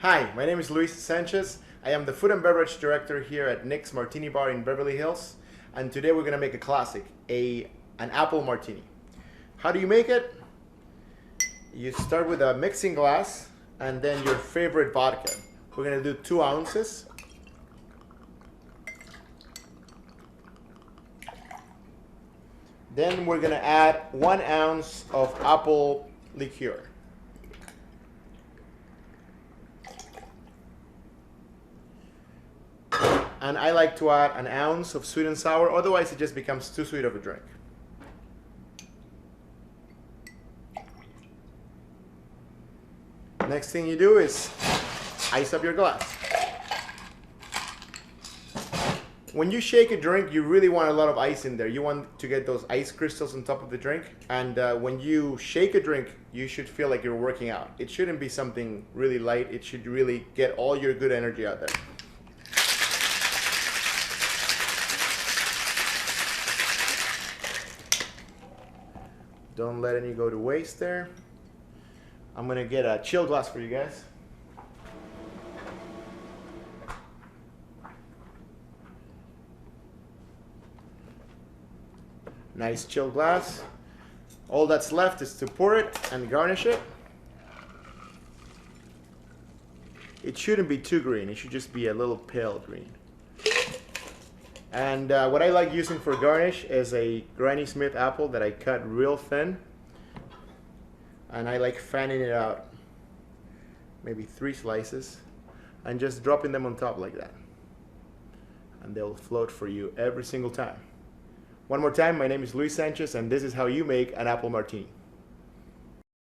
Hi, my name is Luis Sanchez. I am the Food and Beverage Director here at Nick's Martini Bar in Beverly Hills. And today we're going to make a classic, an apple martini. How do you make it? You start with a mixing glass and then your favorite vodka. We're going to do 2 ounces. Then we're going to add 1 ounce of apple liqueur. And I like to add 1 ounce of sweet and sour, otherwise it just becomes too sweet of a drink. Next thing you do is ice up your glass. When you shake a drink, you really want a lot of ice in there. You want to get those ice crystals on top of the drink. And when you shake a drink, you should feel like you're working out. It shouldn't be something really light. It should really get all your good energy out there. Don't let any go to waste there. I'm gonna get a chill glass for you guys. Nice chill glass. All that's left is to pour it and garnish it. It shouldn't be too green, it should just be a little pale green. And what I like using for garnish is a Granny Smith apple that I cut real thin. And I like fanning it out, maybe 3 slices, and just dropping them on top like that. And they'll float for you every single time. One more time, my name is Luis Sanchez, and this is how you make an apple martini.